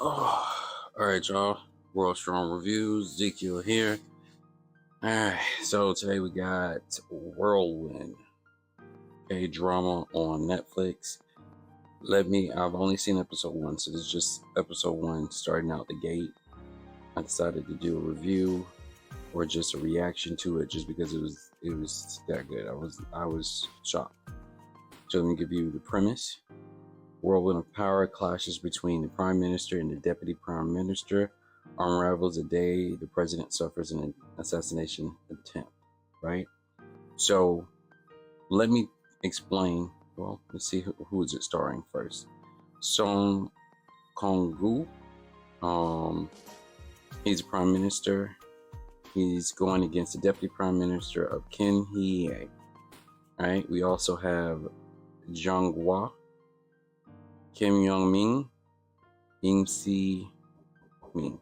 Oh, all right, y'all. World Strong Reviews, Ezekiel here. All right, so today we got Whirlwind, a drama on Netflix. I've only seen episode 1, so this is just episode 1 starting out the gate. I decided to do a review or just a reaction to it just because it was that good. I was shocked. So let me give you the premise. Whirlwind of power clashes between the Prime Minister and the Deputy Prime Minister unravels the day the president suffers an assassination attempt, right? So let me explain. Well, let's see who is it starring first. Song Kong-gu. He's a Prime Minister. He's going against the Deputy Prime Minister of Ken Hye. Right? We also have Jung Hwa, Kim Young Min, Ing Si Min.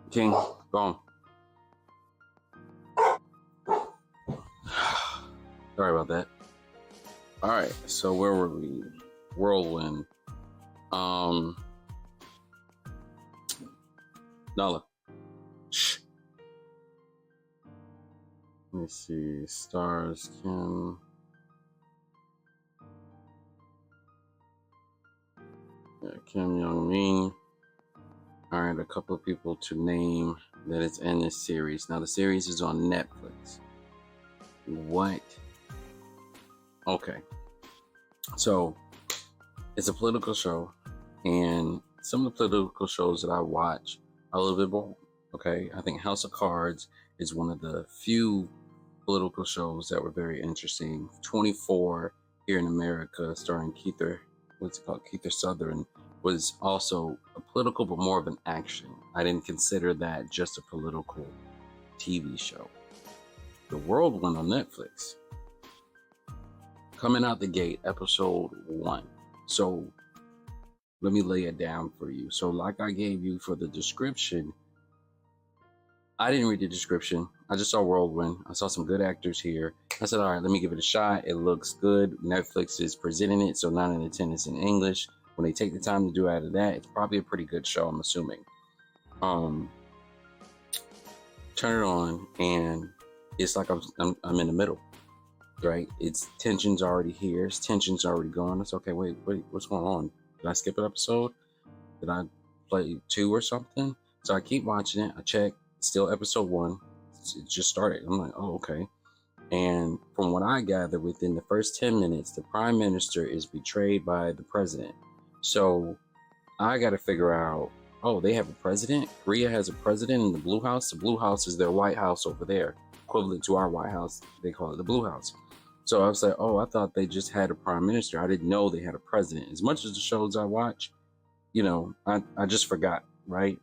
King, go on. Sorry about that. All right, so where were we? Whirlwind. Nala. Shh. Let me see. Stars, Kim. Yeah, Kim Young Min. All right, a couple of people to name that is in this series. Now, the series is on Netflix. What? Okay. So, it's a political show, and some of the political shows that I watch are a little bit boring. Okay, I think House of Cards is one of the few political shows that were very interesting. 24 here in America, starring Keither Southern, was also a political, but more of an action. I didn't consider that just a political TV show. The Whirlwind on Netflix, coming out the gate, episode 1. So let me lay it down for you. So like I gave you for the description, I didn't read the description. I just saw Whirlwind. I saw some good actors here. I said, all right, let me give it a shot. It looks good. Netflix is presenting it, so 9 out of 10 is in English. When they take the time to do out of that, it's probably a pretty good show, I'm assuming. Turn it on, and it's like I'm in the middle, right? It's tension's already here. It's tension's already gone. It's okay. Wait, what's going on? Did I skip an episode? Did I play 2 or something? So I keep watching it. I check. Still episode 1. It just started. I'm like, oh, okay. And from what I gather, within the first 10 minutes, the Prime Minister is betrayed by the president. So I got to figure out, oh, they have a president? Korea has a president in the Blue House? The Blue House is their White House over there. Equivalent to our White House, they call it the Blue House. So I was like, oh, I thought they just had a Prime Minister. I didn't know they had a president. As much as the shows I watch, I just forgot, right?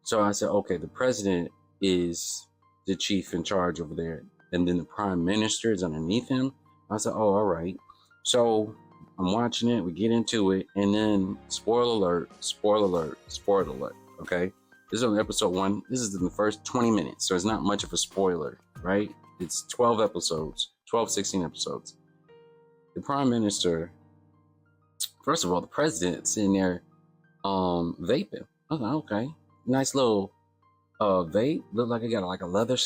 So I said, okay, the president is the chief in charge over there, and then the Prime Minister is underneath him. I said, oh, all right. So I'm watching it, we get into it, and then spoiler alert, okay? This is on episode 1. This is in the first 20 minutes, so it's not much of a spoiler, right? It's 16 episodes. The Prime Minister, first of all, the president's sitting there vaping. I was like, okay, nice little vape. Looked like it got like a leather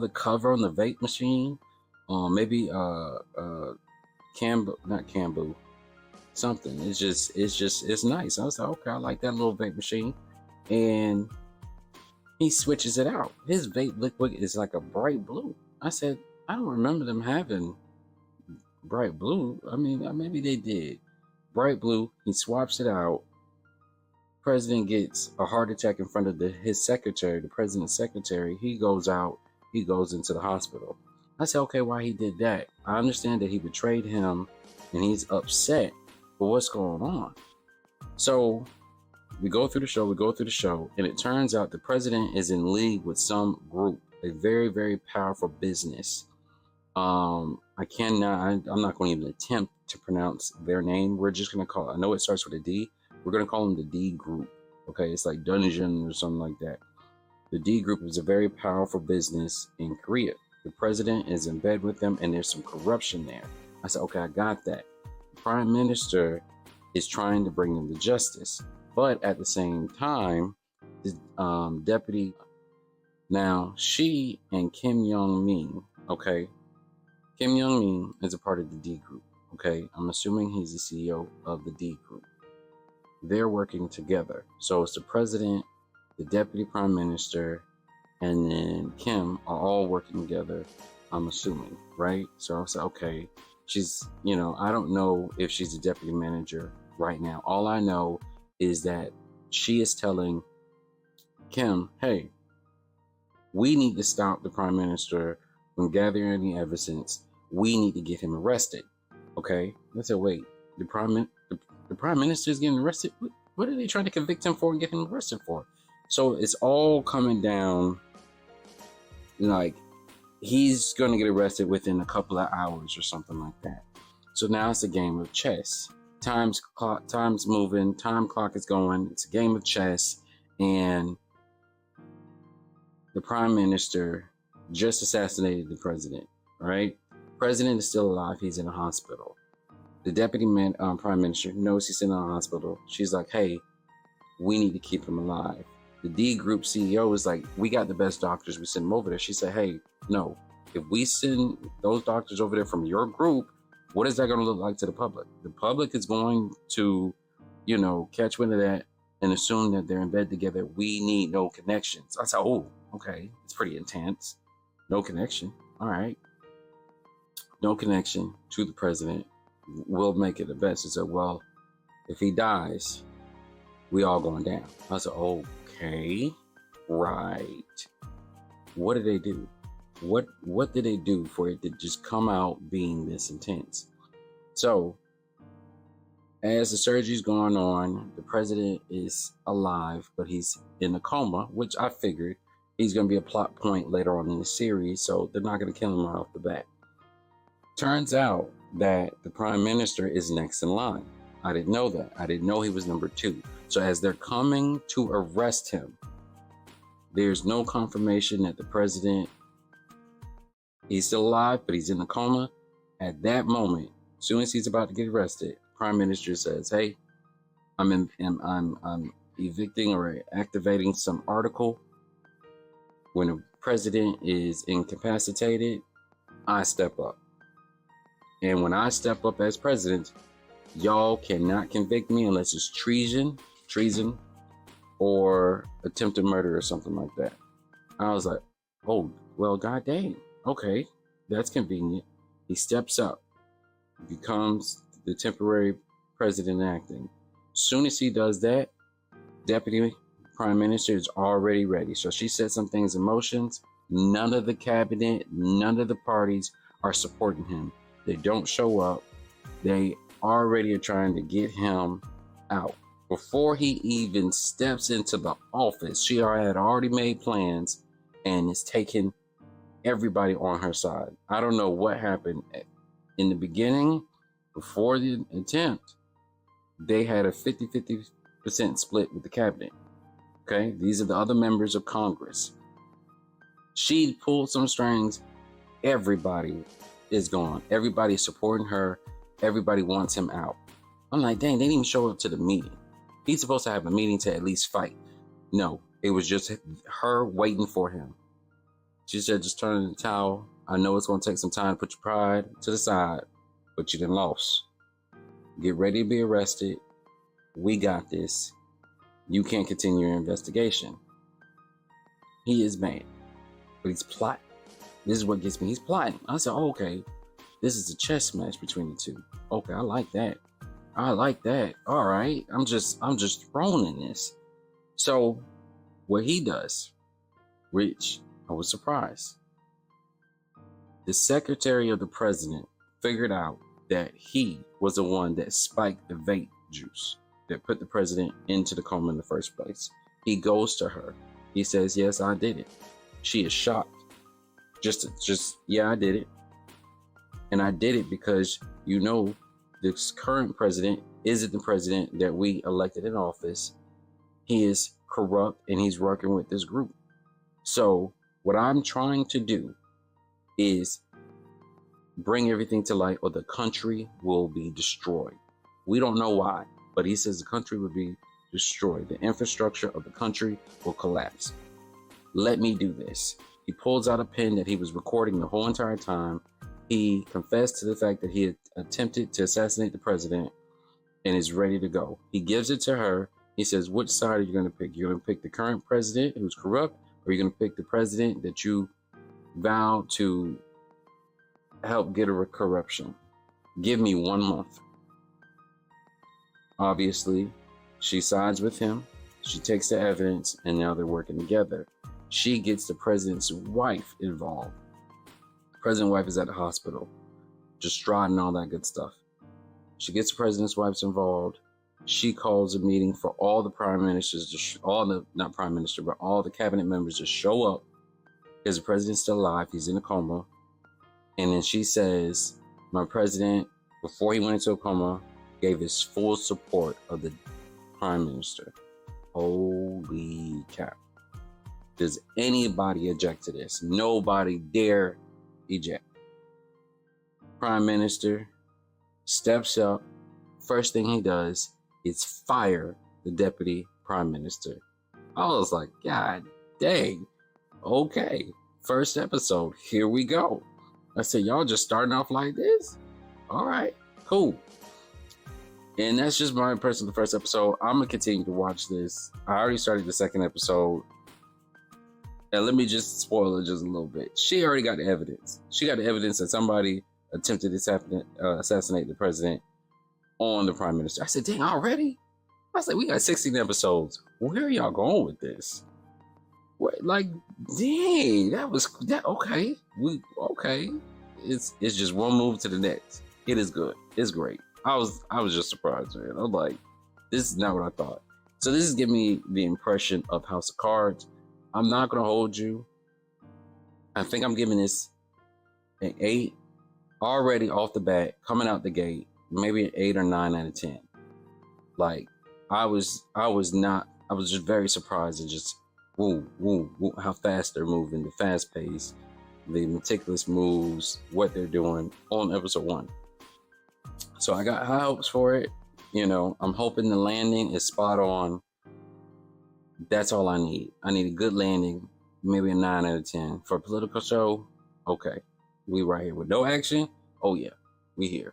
cover on the vape machine. Maybe not Cambu, something. It's nice. I was like, okay, I like that little vape machine. And he switches it out. His vape liquid is like a bright blue. I said, I don't remember them having bright blue. I mean, maybe they did. Bright blue. He swaps it out. President gets a heart attack in front of his secretary, the president's secretary. He goes out. He goes into the hospital. I said, okay, why he did that? I understand that he betrayed him and he's upset, but what's going on? So we go through the show, and it turns out the president is in league with some group, a very, very powerful business. I'm not going to even attempt to pronounce their name. We're just going to call it, I know it starts with a D. We're going to call them the D group. Okay. It's like Dungeon or something like that. The D group is a very powerful business in Korea. The president is in bed with them, and there's some corruption there. I said, okay, I got that. The prime minister is trying to bring them to justice, but at the same time, the deputy, now she and Kim Young Min, okay, Kim Young Min is a part of the D group, okay. I'm assuming he's the CEO of the D group. They're working together, so it's the president, the deputy prime minister, and then Kim are all working together, I'm assuming, right? So I said, okay, she's, I don't know if she's a deputy manager right now. All I know is that she is telling Kim, hey, we need to stop the prime minister from gathering any evidence. We need to get him arrested. Okay? I said, wait, the prime minister is getting arrested? What are they trying to convict him for and get him arrested for? So it's all coming down like he's going to get arrested within a couple of hours or something like that. So now it's a game of chess. Time's moving, time clock is going. It's a game of chess, and the prime minister just assassinated the president. Right? President is still alive. He's in a hospital. The deputy prime minister knows he's in a hospital. She's like, hey, we need to keep him alive. The D group CEO is like, we got the best doctors. We send them over there. She said, hey, no, if we send those doctors over there from your group, what is that going to look like to the public? The public is going to, catch wind of that and assume that they're in bed together. We need no connections. I said, oh, okay. It's pretty intense. No connection. All right. No connection to the president. We'll make it the best. He said, well, if he dies, we all going down. I said, okay, right. What did they do? What did they do for it to just come out being this intense? So, as the surgery's going on, the president is alive, but he's in a coma, which I figured he's going to be a plot point later on in the series, so they're not going to kill him right off the bat. Turns out that the prime minister is next in line. I didn't know that. I didn't know he was number 2. So as they're coming to arrest him, there's no confirmation that the president, he's still alive, but he's in a coma. At that moment, as soon as he's about to get arrested, prime minister says, hey, I'm evicting or activating some article. When the president is incapacitated, I step up. And when I step up as president, y'all cannot convict me unless it's treason, or attempted murder or something like that. I was like, oh, well, god dang. Okay, that's convenient. He steps up, becomes the temporary president acting. Soon as he does that, deputy prime minister is already ready. So she set some things in motion. None of the cabinet, none of the parties are supporting him. They don't show up. They already are trying to get him out. Before he even steps into the office, she had already made plans and is taking everybody on her side. I don't know what happened in the beginning. Before the attempt, they had a 50% split with the cabinet. Okay, these are the other members of Congress. She pulled some strings. Everybody is gone. Everybody's supporting her. Everybody wants him out. I'm like, dang, they didn't even show up to the meeting. He's supposed to have a meeting to at least fight. No, it was just her waiting for him. She said, just turn in the towel. I know it's going to take some time to put your pride to the side, but you done lost. Get ready to be arrested. We got this. You can't continue your investigation. He is mad, but he's plotting. This is what gets me. He's plotting. I said, oh, okay, this is a chess match between the two. Okay, I like that. I like that. All right, I'm just thrown in this. So what he does, which I was surprised, the secretary of the president figured out that he was the one that spiked the vape juice that put the president into the coma in the first place. He goes to her. He says, yes, I did it. She is shocked. Yeah, I did it. And I did it because, this current president isn't the president that we elected in office. He is corrupt and he's working with this group. So what I'm trying to do is bring everything to light or the country will be destroyed. We don't know why, but he says the country will be destroyed. The infrastructure of the country will collapse. Let me do this. He pulls out a pen that he was recording the whole entire time. He confessed to the fact that he had attempted to assassinate the president and is ready to go. He gives it to her. He says, which side are you going to pick? You're going to pick the current president who's corrupt, or you're going to pick the president that you vowed to help get a corruption? Give me 1 month. Obviously, she sides with him. She takes the evidence, and now they're working together. She gets the president's wife involved. The president's wife is at the hospital, distraught and all that good stuff. She gets the president's wife involved. She calls a meeting for all the prime ministers, not prime minister, but all the cabinet members to show up because the president's still alive. He's in a coma. And then she says, my president, before he went into a coma, gave his full support of the prime minister. Holy cow. Does anybody object to this? Nobody dare eject. Prime minister steps up. First thing he does is fire the deputy prime minister. I was like, God dang. Okay. First episode. Here we go. I said, y'all just starting off like this? All right. Cool. And that's just my impression of the first episode. I'm going to continue to watch this. I already started the second episode. And let me just spoil it just a little bit. She already got the evidence. She got the evidence that somebody attempted to assassinate the president on the prime minister. I said, dang, already? I said, we got 16 episodes. Where are y'all going with this? What, like, dang, okay. Okay. It's just one move to the next. It is good. It's great. I was just surprised, man. I'm like, this is not what I thought. So this is giving me the impression of House of Cards. I'm not going to hold you. I think I'm giving this an 8 already off the bat, coming out the gate, maybe an 8 or 9 out of 10. Like, I was just very surprised at just how fast they're moving, the fast pace, the meticulous moves, what they're doing on episode 1. So I got high hopes for it. You know, I'm hoping the landing is spot on. That's all I need. I need a good landing, maybe a 9 out of 10. For a political show, okay. We right here with no action. Oh yeah, we here.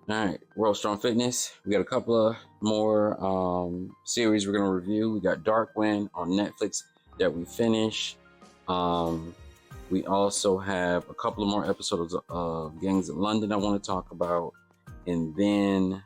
All right, World Strong Fitness. We got a couple of more series we're gonna review. We got Darkwind on Netflix that we finished. We also have a couple of more episodes of Gangs in London I want to talk about. And then